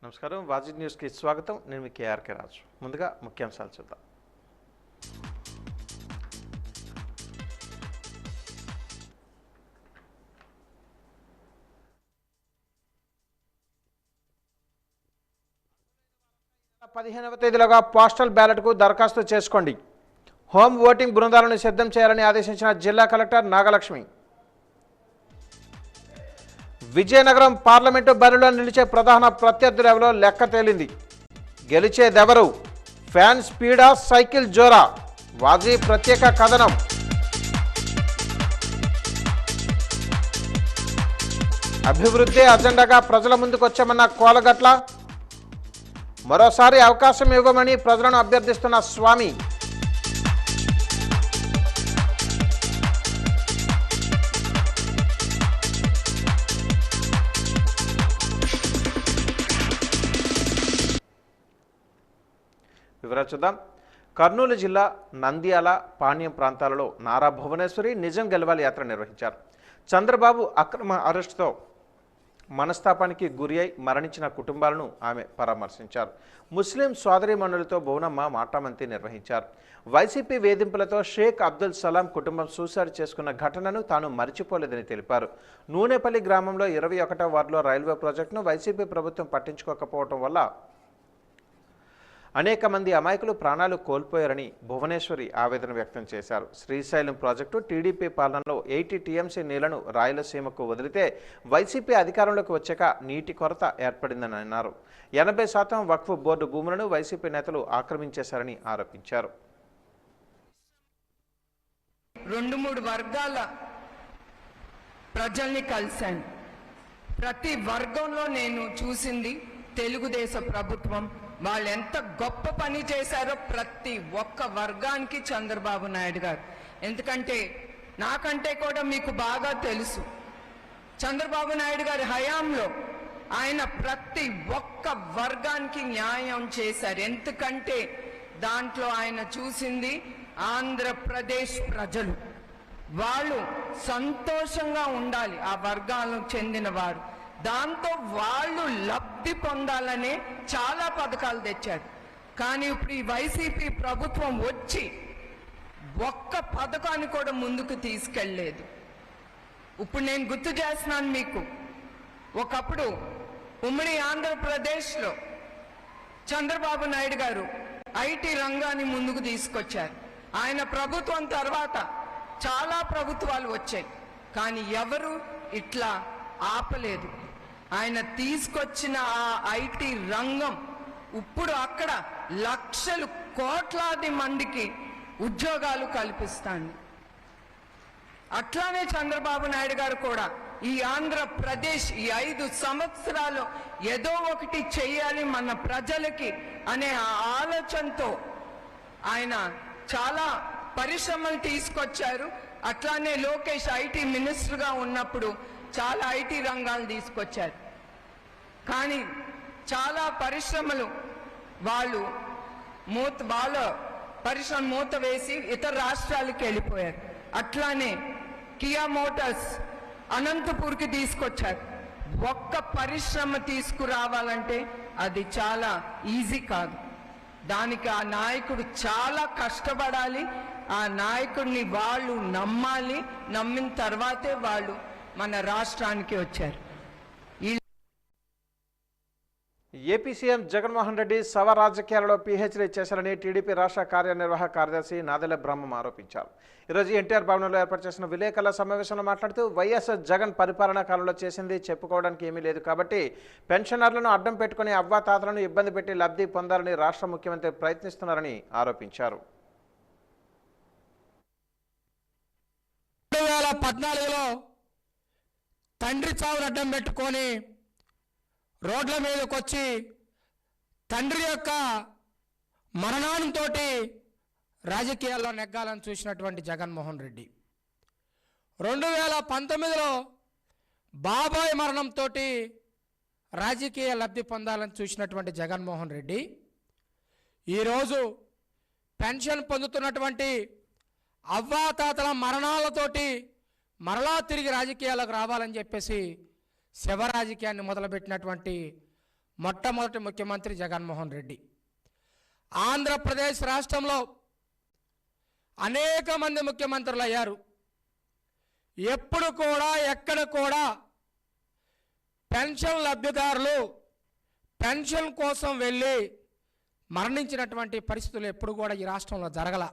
నమస్కారం వాజిద్ న్యూస్కి స్వాగతం. నేను మీ కేఆర్కే రాజు. ముందుగా ముఖ్యాంశాలు చూద్దాం. పదిహేనవ తేదీలోగా పోస్టల్ బ్యాలెట్కు దరఖాస్తు చేసుకోండి. హోమ్ ఓటింగ్ బృందాలను సిద్ధం చేయాలని ఆదేశించిన జిల్లా కలెక్టర్ నాగలక్ష్మి. విజయనగరం పార్లమెంటు బరిలో నిలిచే ప్రధాన ప్రత్యర్థులు ఎవరో లెక్క తేలింది. గెలిచేదెవరు? ఫ్యాన్ స్పీడా, సైకిల్ జోరా? వాజీ ప్రత్యేక కథనం. అభివృద్ధి అజెండాగా ప్రజల ముందుకొచ్చామన్న కోలగట్ల. మరోసారి అవకాశం ఇవ్వమని ప్రజలను అభ్యర్థిస్తున్న స్వామి. వివరాలు చూద్దాం. కర్నూలు జిల్లా నంద్యాల, పాణ్యం ప్రాంతాలలో నారా భువనేశ్వరి నిజం గెలవాలి యాత్ర నిర్వహించారు. చంద్రబాబు అక్రమ అరెస్టుతో మనస్తాపానికి గురి అయి మరణించిన కుటుంబాలను ఆమె పరామర్శించారు. ముస్లిం సోదరీమణులతో భువనమ్మ మాటామంతి నిర్వహించారు. వైసీపీ వేధింపులతో షేక్ అబ్దుల్ సలాం కుటుంబం సూసైడ్ చేసుకున్న ఘటనను తాను మరిచిపోలేదని తెలిపారు. నూనెపల్లి గ్రామంలో 21వ వార్డులో రైల్వే ప్రాజెక్టును వైసీపీ ప్రభుత్వం పట్టించుకోకపోవడం వల్ల అనేక మంది అమాయకులు ప్రాణాలు కోల్పోయారని భువనేశ్వరి ఆవేదన వ్యక్తం చేశారు. శ్రీశైలం ప్రాజెక్టు టీడీపీ పాలనలో 80 టీఎంసీ నీళ్లను రాయలసీమకు వదిలితే వైసీపీ అధికారంలోకి వచ్చాక నీటి కొరత ఏర్పడిందని అన్నారు. 80% వక్ఫ్ బోర్డు భూములను వైసీపీ నేతలు ఆక్రమించేశారని ఆరోపించారు. 2-3 వర్గాల ప్రజల్ని కలిశాను. ప్రతి వర్గంలో నేను చూసింది తెలుగుదేశం ప్రభుత్వం వాళ్ళు ఎంత గొప్ప పని చేశారో ప్రతి ఒక్క వర్గానికి చంద్రబాబు నాయుడు గారు. ఎందుకంటే నాకంటే కూడా మీకు బాగా తెలుసు, చంద్రబాబు నాయుడు గారి హయాంలో ఆయన ప్రతి ఒక్క వర్గానికి న్యాయం చేశారు. ఎందుకంటే దాంట్లో ఆయన చూసింది ఆంధ్రప్రదేశ్ ప్రజలు, వాళ్ళు సంతోషంగా ఉండాలి, ఆ వర్గాలకు చెందిన వారు. దాంతో వాళ్ళు లబ్ధి పొందాలనే చాలా పథకాలు తెచ్చారు. కానీ ఇప్పుడు ఈ వైసీపీ ప్రభుత్వం వచ్చి ఒక్క పథకాన్ని కూడా ముందుకు తీసుకెళ్ళలేదు. ఇప్పుడు నేను గుర్తు చేస్తున్నాను మీకు, ఒకప్పుడు ఉమ్మడి ఆంధ్రప్రదేశ్లో చంద్రబాబు నాయుడు గారు ఐటీ రంగాన్ని ముందుకు తీసుకొచ్చారు. ఆయన ప్రభుత్వం తర్వాత చాలా ప్రభుత్వాలు వచ్చాయి, కానీ ఎవరు ఇట్లా ఆపలేదు. ఆయన తీసుకొచ్చిన ఆ ఐటీ రంగం ఇప్పుడు అక్కడ లక్షలు కోట్లాది మందికి ఉద్యోగాలు కల్పిస్తాంది. అట్లానే చంద్రబాబు నాయుడు గారు కూడా ఈ ఆంధ్రప్రదేశ్ ఈ 5 సంవత్సరాలు ఏదో ఒకటి చేయాలి మన ప్రజలకి అనే ఆ ఆలోచనతో ఆయన చాలా పరిశ్రమలు తీసుకొచ్చారు. అట్లానే లోకేష్ ఐటీ మినిస్టర్గా ఉన్నప్పుడు చాలా ఐటీ రంగాలు తీసుకొచ్చారు. కానీ చాలా పరిశ్రమలు వాళ్ళు పరిశ్రమ మూత వేసి ఇతర రాష్ట్రాలకు వెళ్ళిపోయారు. అట్లానే కియా మోటార్స్ అనంతపూర్కి తీసుకొచ్చారు. ఒక్క పరిశ్రమ తీసుకురావాలంటే అది చాలా ఈజీ కాదు. దానికి ఆ నాయకుడు చాలా కష్టపడాలి. ఆ నాయకుడిని వాళ్ళు నమ్మాలి. నమ్మిన తర్వాతే వాళ్ళు మన రాష్ట్రానికి వచ్చారు. ఏపీ సీఎం జగన్మోహన్ రెడ్డి సవ రాజకీయాలలో పీహెచ్డీ చేశారని టీడీపీ రాష్ట్ర కార్యనిర్వాహక కార్యదర్శి నాదెళ్ల బ్రహ్మం ఆరోపించారు. ఈరోజు ఎన్టీఆర్ భవనంలో ఏర్పాటు చేసిన విలేకరుల సమావేశంలో మాట్లాడుతూ వైఎస్ జగన్ పరిపాలనా కాలంలో చేసింది చెప్పుకోవడానికి ఏమీ లేదు కాబట్టి పెన్షనర్లను అడ్డం పెట్టుకుని అవ్వాతాతలను ఇబ్బంది పెట్టి లబ్ధి పొందాలని రాష్ట్ర ముఖ్యమంత్రి ప్రయత్నిస్తున్నారని ఆరోపించారు. 2014లో తండ్రి చావును అడ్డం పెట్టుకొని రోడ్ల మీదకి వచ్చి తండ్రి యొక్క మరణంతో రాజకీయాల్లో నెగ్గాలని చూసినటువంటి జగన్మోహన్ రెడ్డి 2019లో బాబాయ్ మరణంతో రాజకీయ లబ్ధి పొందాలని చూసినటువంటి జగన్మోహన్ రెడ్డి ఈరోజు పెన్షన్ పొందుతున్నటువంటి అవ్వాతాతల మరణాలతోటి మరలా తిరిగి రాజకీయాలకు రావాలని చెప్పేసి శివ రాజకీయాన్ని మొదలుపెట్టినటువంటి మొట్టమొదటి ముఖ్యమంత్రి జగన్మోహన్ రెడ్డి. ఆంధ్రప్రదేశ్ రాష్ట్రంలో అనేక మంది ముఖ్యమంత్రులు అయ్యారు. ఎప్పుడు కూడా ఎక్కడ కూడా పెన్షన్ లబ్ధిదారులు పెన్షన్ కోసం వెళ్ళి మరణించినటువంటి పరిస్థితులు ఎప్పుడు కూడా ఈ రాష్ట్రంలో జరగల.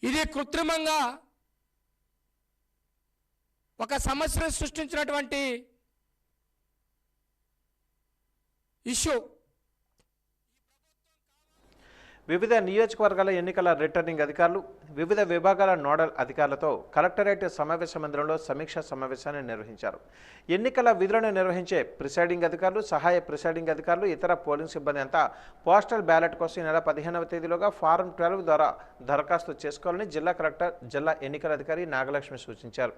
ఇది కృత్రిమంగా ఒక సమస్యను సృష్టించినటువంటి ఇష్యూ. వివిధ నియోజకవర్గాల ఎన్నికల రిటర్నింగ్ అధికారులు వివిధ విభాగాల నోడల్ అధికారులతో కలెక్టరేట్ సమావేశ మందిరంలో సమీక్షా సమావేశాన్ని నిర్వహించారు. ఎన్నికల విధులను నిర్వహించే ప్రిసైడింగ్ అధికారులు, సహాయ ప్రిసైడింగ్ అధికారులు, ఇతర పోలింగ్ సిబ్బంది అంతా పోస్టల్ బ్యాలెట్ కోసం ఈ నెల 15వ తేదీలోగా ఫారం 12 ద్వారా దరఖాస్తు చేసుకోవాలని జిల్లా కలెక్టర్, జిల్లా ఎన్నికల అధికారి నాగలక్ష్మి సూచించారు.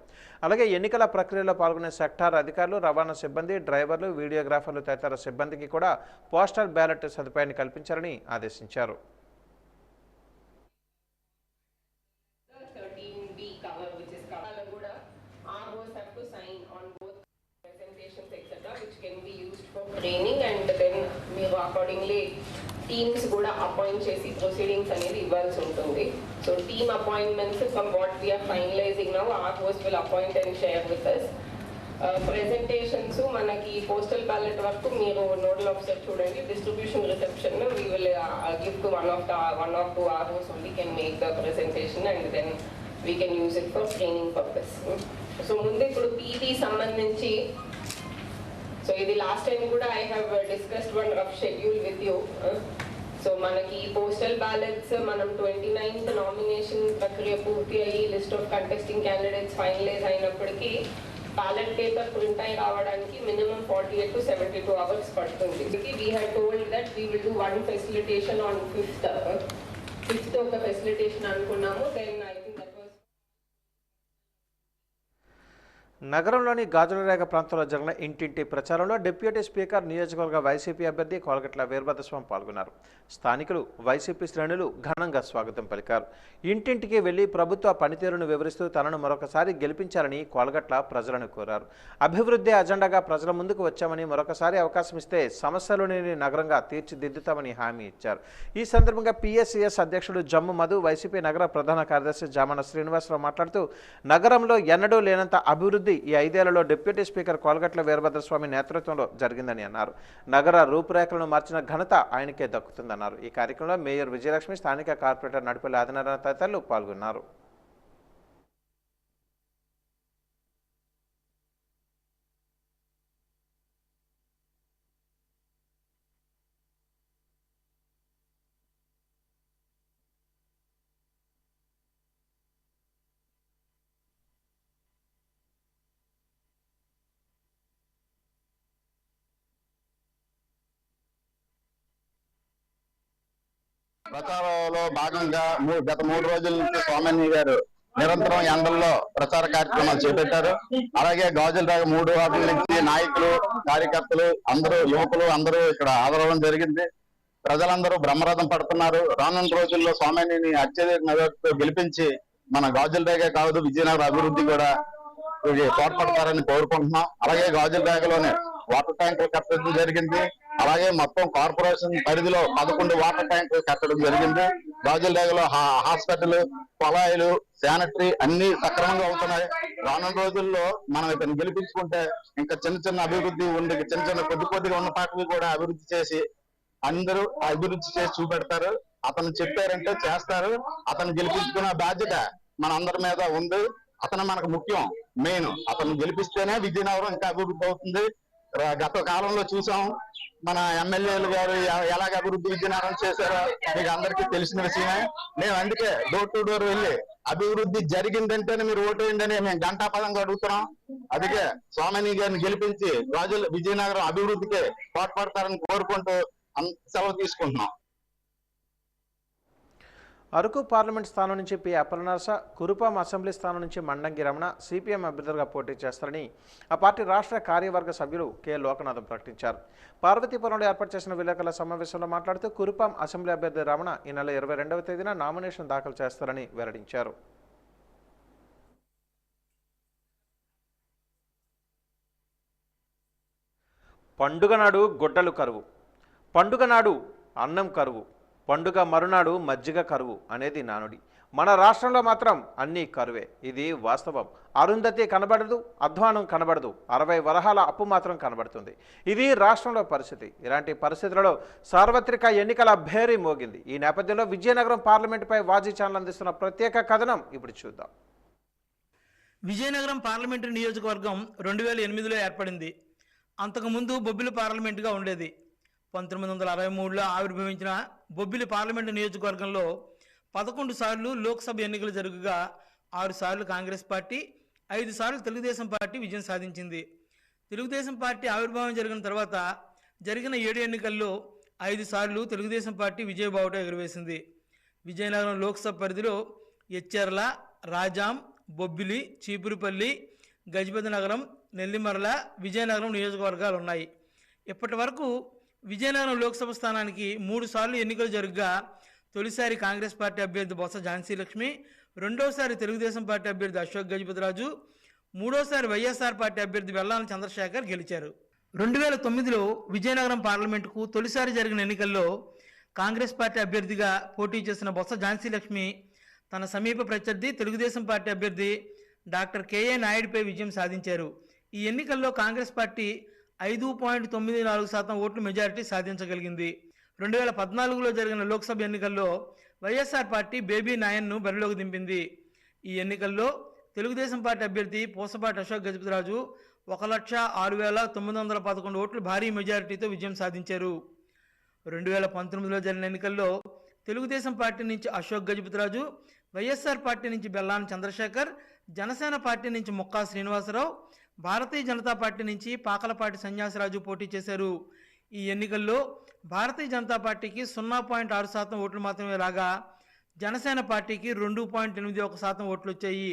అలాగే ఎన్నికల ప్రక్రియలో పాల్గొనే సెక్టార్ అధికారులు, రవాణా సిబ్బంది, డ్రైవర్లు, వీడియోగ్రాఫర్లు తదితర సిబ్బందికి కూడా పోస్టల్ బ్యాలెట్ సదుపాయాన్ని కల్పించాలని ఆదేశించారు. ట్రైనింగ్ అండ్ దెన్ మీరు అకార్డింగ్లీ టీమ్స్ కూడా అపాయింట్ చేసి ప్రొసీడింగ్స్ అనేది ఇవ్వాల్సి ఉంటుంది. So team appointments from what we are finalizing now ROs will appoint and share with us. Presentations మనకి పోస్టల్ బ్యాలెట్ వరకు మీరు నోడల్ ఆఫీసర్ చూడండి. Distribution reception we will give to one of two ROs only can make the presentation and then we can use it for training purpose. So ముందు ఇప్పుడు PT సంబంధించి so ఇది last time కూడా I have discussed one rough schedule with you. So మనకి postal ballots మనం 29th nomination ప్రక్రియ పూర్తి అయ్యి list of contesting candidates finalize అయినప్పటికీ బ్యాలెట్ పేపర్ ప్రింట్ అయి రావడానికి మినిమం 48 to 72 hours పడుతుంది. We have told that we will do one facilitation on 5th ఒక ఫెసిలిటేషన్ అనుకున్నాము. Then I think that was నగరంలోని గాజులరేగ ప్రాంతంలో జరిగిన ఇంటింటి ప్రచారంలో డిప్యూటీ స్పీకర్, నియోజకవర్గ వైసీపీ అభ్యర్థి కోలగట్ల వీరభద్రస్వామి పాల్గొన్నారు. స్థానికులు, వైసీపీ శ్రేణులు ఘనంగా స్వాగతం పలికారు. ఇంటింటికి వెళ్లి ప్రభుత్వ పనితీరును వివరిస్తూ తనను మరొకసారి గెలిపించాలని కోలగట్ల ప్రజలను కోరారు. అభివృద్ధి అజెండాగా ప్రజల ముందుకు వచ్చామని, మరొకసారి అవకాశం ఇస్తే సమస్యలు లేని నగరంగా తీర్చిదిద్దుతామని హామీ ఇచ్చారు. ఈ సందర్భంగా పిఎస్సిఎస్ అధ్యక్షుడు జమ్ము మధు, వైసీపీ నగర ప్రధాన కార్యదర్శి జామన శ్రీనివాసరావు మాట్లాడుతూ నగరంలో ఎన్నడూ లేనంత అభివృద్ధి ఈ 5 ఏళ్లలో డిప్యూటీ స్పీకర్ కోలగట్ల వీరభద్రస్వామి నేతృత్వంలో జరిగిందని అన్నారు. నగర రూపురేఖలను మార్చిన ఘనత ఆయనకే దక్కుతుందన్నారు. ఈ కార్యక్రమంలో మేయర్ విజయలక్ష్మి, స్థానిక కార్పొరేటర్ నడిపల్లి ఆదినారాయణ తదితరులు పాల్గొన్నారు. ప్రచారంలో భాగంగా గత 3 రోజుల నుంచి సోమని గారు నిరంతరం ఎండల్లో ప్రచార కార్యక్రమాలు చేపట్టారు. అలాగే గాజులరేగ 3 వార్డుల నుంచి నాయకులు, కార్యకర్తలు, అందరూ యువకులు అందరూ ఇక్కడ హాజరవడం జరిగింది. ప్రజలందరూ బ్రహ్మరథం పడుతున్నారు. రానున్న రోజుల్లో సోమనిని అత్యధిక మెజార్టీతో గెలిపించి మన గాజులరేగే కాదు విజయనగరం అభివృద్ధి కూడా తోడ్పడతారని కోరుకుంటున్నాం. అలాగే గాజులరేగలోనే వాటర్ ట్యాంకులు కట్టడం జరిగింది. అలాగే మొత్తం కార్పొరేషన్ పరిధిలో 11 వాటర్ ట్యాంకులు కట్టడం జరిగింది. గాజులరేగలో హాస్పిటల్, పొలాయిలు, శానిటరీ అన్ని సక్రమంగా అవుతున్నాయి. రానున్న రోజుల్లో మనం ఇతను గెలిపించుకుంటే ఇంకా చిన్న చిన్న అభివృద్ధి ఉండి చిన్న కొద్దిగా ఉన్న పాటలు కూడా అభివృద్ధి చేసి అందరూ అభివృద్ధి చేసి చూపెడతారు. అతను చెప్పారంటే చేస్తారు. అతను గెలిపించుకున్న బాధ్యత మన అందరి మీద ఉంది. అతను మనకు ముఖ్యం. మెయిన్ అతను గెలిపిస్తేనే విజయనగరం ఇంకా అభివృద్ధి అవుతుంది. గత కాలంలో చూసాం మన ఎమ్మెల్యేలు గారు ఎలాగ అభివృద్ధి విజయనగరం చేశారో మీకు అందరికీ తెలిసిన విషయమే. మేము అందుకే డోర్ టు డోర్ వెళ్ళి అభివృద్ధి జరిగిందంటేనే మీరు ఓటు వేయండి అని మేము గంటాపదంగా అడుగుతున్నాం. అందుకే సోమని గారిని గెలిపించి విజయనగరం అభివృద్ధికి తోడ్పడతారని కోరుకుంటూ సెలవు తీసుకుంటున్నాం. అరకు పార్లమెంట్ స్థానం నుంచి పి అపర్ణాస, కురుపాం అసెంబ్లీ స్థానం నుంచి మండంగి రమణ సిపిఎం అభ్యర్థులుగా పోటీ చేస్తారని ఆ పార్టీ రాష్ట్ర కార్యవర్గ సభ్యులు కె లోకనాథం ప్రకటించారు. పార్వతీపురంలో ఏర్పాటు చేసిన విలేకరుల సమావేశంలో మాట్లాడుతూ కురుపాం అసెంబ్లీ అభ్యర్థి రమణ ఈ నెల 22వ తేదీన నామినేషన్ దాఖలు చేస్తారని వెల్లడించారు. పండుగ నాడు గొడ్డలు కరువు, పండుగ నాడు అన్నం కరువు, పండుగ మరునాడు మజ్జిగ కరువు అనేది నానుడి. మన రాష్ట్రంలో మాత్రం అన్నీ కరువే. ఇది వాస్తవం. అరుంధతి కనబడదు, అధ్వానం కనబడదు, 60 వరహాల అప్పు మాత్రం కనబడుతుంది. ఇది రాష్ట్రంలో పరిస్థితి. ఇలాంటి పరిస్థితులలో సార్వత్రిక ఎన్నికల భేరీ మోగింది. ఈ నేపథ్యంలో విజయనగరం పార్లమెంటుపై వాజీ ఛానల్ అందిస్తున్న ప్రత్యేక కథనం ఇప్పుడు చూద్దాం. విజయనగరం పార్లమెంటు నియోజకవర్గం 2008లో ఏర్పడింది. అంతకుముందు బొబ్బిలి పార్లమెంటుగా ఉండేది. 1963లో ఆవిర్భవించిన బొబ్బిలి పార్లమెంటు నియోజకవర్గంలో 11 సార్లు లోక్సభ ఎన్నికలు జరుగుగా 6 సార్లు కాంగ్రెస్ పార్టీ, 5 సార్లు తెలుగుదేశం పార్టీ విజయం సాధించింది. తెలుగుదేశం పార్టీ ఆవిర్భావం జరిగిన తర్వాత జరిగిన 7 ఎన్నికల్లో 5 సార్లు తెలుగుదేశం పార్టీ విజయబావుట ఎగురవేసింది. విజయనగరం లోక్సభ పరిధిలో ఎచ్చెర్ల, రాజాం, బొబ్బిలి, చీపురుపల్లి, గజపతి నగరం, నెల్లిమర్ల, విజయనగరం నియోజకవర్గాలు ఉన్నాయి. ఇప్పటి వరకు విజయనగరం లోక్సభ స్థానానికి 3 సార్లు ఎన్నికలు జరగగా తొలిసారి కాంగ్రెస్ పార్టీ అభ్యర్థి బొత్స ఝాన్సీ లక్ష్మి, రెండోసారి తెలుగుదేశం పార్టీ అభ్యర్థి అశోక్ గజపతిరాజు, మూడోసారి వైఎస్ఆర్ పార్టీ అభ్యర్థి వెల్లాల చంద్రశేఖర్ గెలిచారు. 2009లో విజయనగరం పార్లమెంటుకు తొలిసారి జరిగిన ఎన్నికల్లో కాంగ్రెస్ పార్టీ అభ్యర్థిగా పోటీ చేసిన బొత్స ఝాన్సీ లక్ష్మి తన సమీప ప్రత్యర్థి తెలుగుదేశం పార్టీ అభ్యర్థి డాక్టర్ కేఏ నాయుడుపై విజయం సాధించారు. ఈ ఎన్నికల్లో కాంగ్రెస్ పార్టీ 5.94% ఓట్ల మెజారిటీ సాధించగలిగింది. 2014లో జరిగిన లోక్సభ ఎన్నికల్లో వైఎస్ఆర్ పార్టీ బేబీ నాయన్ను బరిలోకి దింపింది. ఈ ఎన్నికల్లో తెలుగుదేశం పార్టీ అభ్యర్థి పూసపాటి అశోక్ గజపతిరాజు 1,06,911 ఓట్లు భారీ మెజారిటీతో విజయం సాధించారు. 2019లో జరిగిన ఎన్నికల్లో తెలుగుదేశం పార్టీ నుంచి అశోక్ గజపతిరాజు, వైఎస్ఆర్ పార్టీ నుంచి బెల్లాన చంద్రశేఖర్, జనసేన పార్టీ నుంచి ముక్కా శ్రీనివాసరావు, భారతీయ జనతా పార్టీ నుంచి పాకలపాటి సన్యాసిరాజు పోటీ చేశారు. ఈ ఎన్నికల్లో భారతీయ జనతా పార్టీకి 0.6% ఓట్లు మాత్రమే రాగా జనసేన పార్టీకి 2.81% ఓట్లు వచ్చాయి.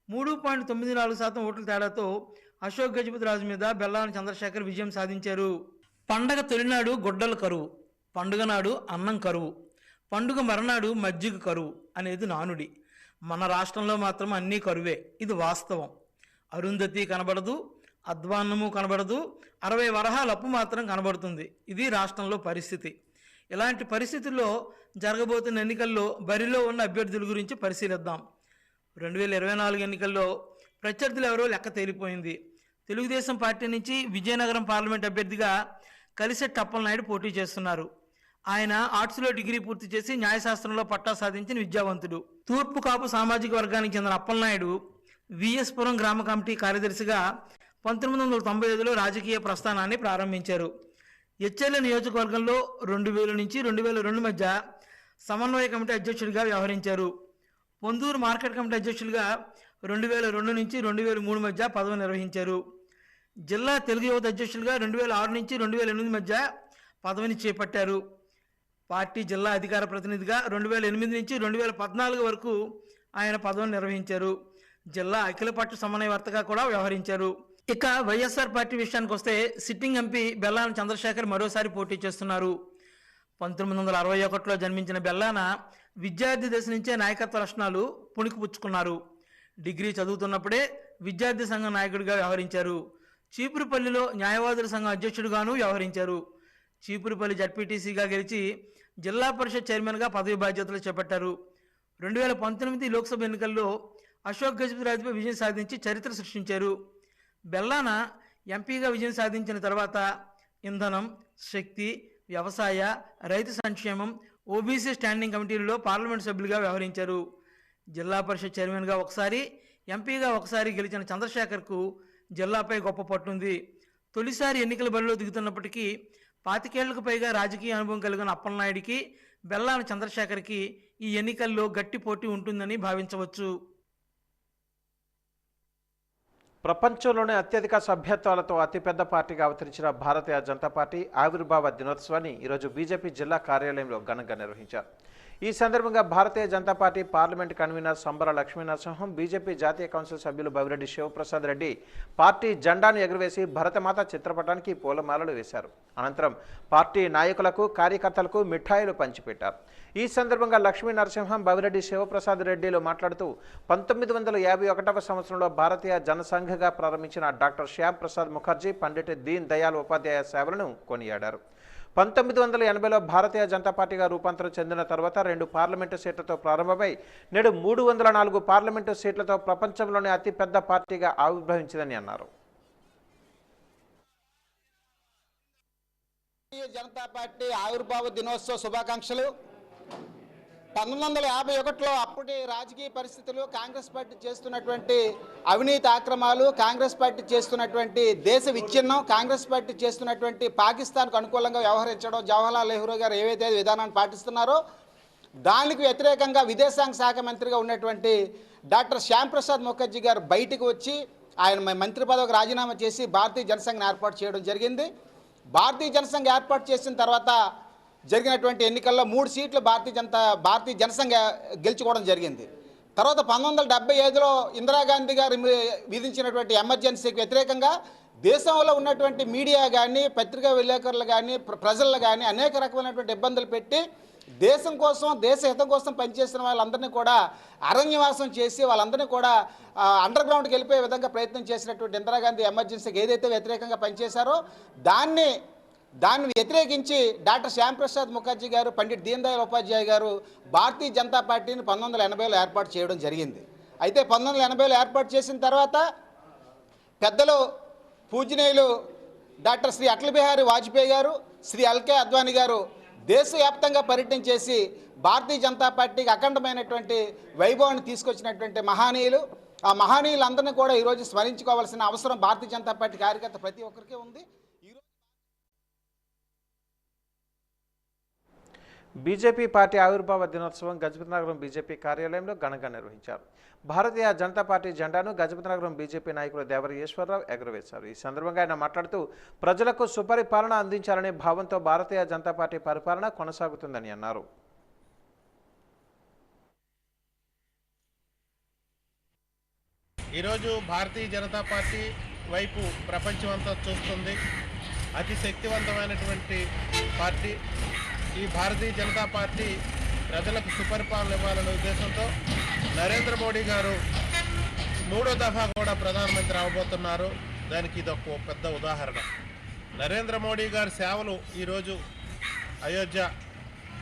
3.94% ఓట్ల తేడాతో అశోక్ గజపతిరాజు మీద బెల్లాన చంద్రశేఖర్ విజయం సాధించారు. పండగ తొలినాడు గొడ్డల కరువు, పండుగ నాడు అన్నం కరువు, పండుగ మరనాడు మజ్జిగ కరువు అనేది నానుడి. మన రాష్ట్రంలో మాత్రం అన్నీ కరువే. ఇది వాస్తవం. అరుంధతి కనబడదు, అధ్వాన్నము కనబడదు, 60 వరహాల అప్పు మాత్రం కనబడుతుంది. ఇది రాష్ట్రంలో పరిస్థితి. ఇలాంటి పరిస్థితుల్లో జరగబోతున్న ఎన్నికల్లో బరిలో ఉన్న అభ్యర్థుల గురించి పరిశీలిద్దాం. 2024 ఎన్నికల్లో ప్రత్యర్థులు ఎవరో లెక్క తేలిపోయింది. తెలుగుదేశం పార్టీ నుంచి విజయనగరం పార్లమెంట్ అభ్యర్థిగా కలిసెట్టి అప్పలనాయుడు పోటీ చేస్తున్నారు. ఆయన ఆర్ట్స్లో డిగ్రీ పూర్తి చేసి న్యాయశాస్త్రంలో పట్టా సాధించిన విద్యావంతుడు. తూర్పు కాపు సామాజిక వర్గానికి చెందిన అప్పలనాయుడు విఎస్ పురం గ్రామ కమిటీ కార్యదర్శిగా 1995లో రాజకీయ ప్రస్థానాన్ని ప్రారంభించారు. ఎచ్చెర్ల నియోజకవర్గంలో 2000 నుంచి 2002 మధ్య సమన్వయ కమిటీ అధ్యక్షుడిగా వ్యవహరించారు. పొందూరు మార్కెట్ కమిటీ అధ్యక్షుడిగా 2002 నుంచి 2003 మధ్య పదవి నిర్వహించారు. జిల్లా తెలుగు యువత అధ్యక్షుడిగా 2006 నుంచి 2008 మధ్య పదవిని చేపట్టారు. పార్టీ జిల్లా అధికార ప్రతినిధిగా 2008 నుంచి 2014 వరకు ఆయన పదవిని నిర్వహించారు. జిల్లా అఖిలపక్ష సమన్వయకర్తగా కూడా వ్యవహరించారు. ఇక వైఎస్ఆర్ పార్టీ విషయానికి వస్తే సిట్టింగ్ ఎంపీ బెల్లాన చంద్రశేఖర్ మరోసారి పోటీ చేస్తున్నారు. 1961లో జన్మించిన బెల్లాన విద్యార్థి దశ నుంచే నాయకత్వ లక్షణాలు పుణికిపుచ్చుకున్నారు. డిగ్రీ చదువుతున్నప్పుడే విద్యార్థి సంఘం నాయకుడిగా వ్యవహరించారు. చీపురుపల్లిలో న్యాయవాదుల సంఘం అధ్యక్షుడిగాను వ్యవహరించారు. చీపురుపల్లి జడ్పీటీసీగా గెలిచి జిల్లా పరిషత్ చైర్మన్గా పదవి బాధ్యతలు చేపట్టారు. 2019 లోక్సభ ఎన్నికల్లో అశోక్ గజపతిరాజుపై విజయం సాధించి చరిత్ర సృష్టించారు. బెల్లాన ఎంపీగా విజయం సాధించిన తర్వాత ఇంధనం, శక్తి, వ్యవసాయ, రైతు సంక్షేమం, ఓబీసీ స్టాండింగ్ కమిటీలలో పార్లమెంట్ సభ్యులుగా వ్యవహరించారు. జిల్లా పరిషత్ చైర్మన్గా ఒకసారి, ఎంపీగా ఒకసారి గెలిచిన చంద్రశేఖర్కు జిల్లాపై గొప్ప పట్టుంది. తొలిసారి ఎన్నికల బరిలో దిగుతున్నప్పటికీ 25 ఏళ్లకు పైగా రాజకీయ అనుభవం కలిగిన అప్పలనాయుడికి, బెల్లాన చంద్రశేఖర్కి ఈ ఎన్నికల్లో గట్టి పోటీ ఉంటుందని భావించవచ్చు. ప్రపంచంలోనే అత్యధిక సభ్యత్వాలతో అతిపెద్ద పార్టీగా అవతరించిన భారతీయ జనతా పార్టీ ఆవిర్భావ దినోత్సవాన్ని ఈరోజు బీజేపీ జిల్లా కార్యాలయంలో ఘనంగా నిర్వహించారు. ఈ సందర్భంగా Bharatiya Janata party parliament convener Sambara Lakshminarasimham, BJP జాతీయ కౌన్సిల్ సభ్యులు బవిరెడ్డి శివప్రసాద్ రెడ్డి పార్టీ జెండాను ఎగురవేసి భరతమాత చిత్రపటానికి పూలమాలలు వేశారు. అనంతరం పార్టీ నాయకులకు, కార్యకర్తలకు మిఠాయిలు పంచిపెట్టారు. ఈ సందర్భంగా లక్ష్మీనరసింహం, బవిరెడ్డి శివప్రసాద్ రెడ్డిలు మాట్లాడుతూ 1951వ సంవత్సరంలో భారతీయ జనసంఘగా ప్రారంభించిన డాక్టర్ శ్యామ్ ప్రసాద్ ముఖర్జీ, పండిట్ దీన్ దయాళ్ ఉపాధ్యాయ సేవలను కొనియాడారు. 1980లో భారతీయ జనతా పార్టీగా రూపాంతరం చెందిన తర్వాత 2 పార్లమెంటు సీట్లతో ప్రారంభమై నేడు 304 పార్లమెంటు సీట్లతో ప్రపంచంలోనే అతిపెద్ద పార్టీగా ఆవిర్భవించిందని అన్నారు. జనతా పార్టీ ఆవిర్భావ దినోత్సవ శుభాకాంక్షలు. 1951లో అప్పటి రాజకీయ పరిస్థితులు, కాంగ్రెస్ పార్టీ చేస్తున్నటువంటి అవినీతి ఆక్రమాలు, కాంగ్రెస్ పార్టీ చేస్తున్నటువంటి దేశ విచ్ఛిన్నం, కాంగ్రెస్ పార్టీ చేస్తున్నటువంటి పాకిస్తాన్కు అనుకూలంగా వ్యవహరించడం, జవహర్లాల్ నెహ్రూ గారు ఏవైతే విధానాన్ని పాటిస్తున్నారో దానికి వ్యతిరేకంగా విదేశాంగ శాఖ మంత్రిగా ఉన్నటువంటి డాక్టర్ శ్యామ్ ప్రసాద్ ముఖర్జీ గారు బయటకు వచ్చి ఆయన మంత్రి పదవికి రాజీనామా చేసి భారతీయ జనసంఘ్ ఏర్పాటు చేయడం జరిగింది. భారతీయ జనసంఘ్ ఏర్పాటు చేసిన తర్వాత జరిగినటువంటి ఎన్నికల్లో 3 సీట్లు భారతీయ జనసంఘ గెలుచుకోవడం జరిగింది. తర్వాత 1975లో ఇందిరాగాంధీ గారు విధించినటువంటి ఎమర్జెన్సీకి వ్యతిరేకంగా దేశంలో ఉన్నటువంటి మీడియా కానీ, పత్రికా విలేకరులు కానీ, ప్రజలు కానీ అనేక రకమైనటువంటి ఇబ్బందులు పెట్టి దేశం కోసం, దేశ హితం కోసం పనిచేసిన వాళ్ళందరినీ కూడా అరణ్యవాసం చేసి వాళ్ళందరినీ కూడా అండర్ గ్రౌండ్కి వెళ్ళిపోయే విధంగా ప్రయత్నం చేసినటువంటి ఇందిరాగాంధీ ఎమర్జెన్సీకి ఏదైతే వ్యతిరేకంగా పనిచేశారో దాన్ని వ్యతిరేకించి డాక్టర్ శ్యామ్ ప్రసాద్ ముఖర్జీ గారు, పండిట్ దీన్ దయాళ్ ఉపాధ్యాయ గారు భారతీయ జనతా పార్టీని 1980లో ఏర్పాటు చేయడం జరిగింది. అయితే 1980లో ఏర్పాటు చేసిన తర్వాత పెద్దలు పూజనీయులు డాక్టర్ శ్రీ అటల్ బిహారీ వాజ్పేయి గారు, శ్రీ ఎల్కే అద్వానీ గారు దేశవ్యాప్తంగా పర్యటన చేసి భారతీయ జనతా పార్టీకి అఖండమైనటువంటి వైభవాన్ని తీసుకొచ్చినటువంటి మహనీయులు. ఆ మహనీయులందరినీ కూడా ఈరోజు స్మరించుకోవాల్సిన అవసరం భారతీయ జనతా పార్టీ కార్యకర్త ప్రతి ఒక్కరికి ఉంది. బీజేపీ పార్టీ ఆవిర్భావ దినోత్సవం గజపతినగరం బీజేపీ కార్యాలయంలో ఘనంగా నిర్వహించారు. భారతీయ జనతా పార్టీ జెండాను గజపతినగరం బీజేపీ నాయకులు దేవర ఈశ్వరరావు ఎగురవేశారు. ఈ సందర్భంగా ఆయన మాట్లాడుతూ ప్రజలకు సుపరిపాలన అందించాలనే భావంతో భారతీయ జనతా పార్టీ పరిపాలన కొనసాగుతుందని అన్నారు. ఈరోజు భారతీయ జనతా పార్టీ వైపు ప్రపంచమంతా చూస్తుంది. అతి శక్తివంతమైనటువంటి పార్టీ ఈ భారతీయ జనతా పార్టీ ప్రజలకు సుపరిపాలన ఇవ్వాలనే ఉద్దేశంతో నరేంద్ర మోడీ గారు 3వ దఫా కూడా ప్రధానమంత్రి అవబోతున్నారు. దానికి ఇదొక పెద్ద ఉదాహరణ. నరేంద్ర మోడీ గారి సేవలు ఈరోజు అయోధ్య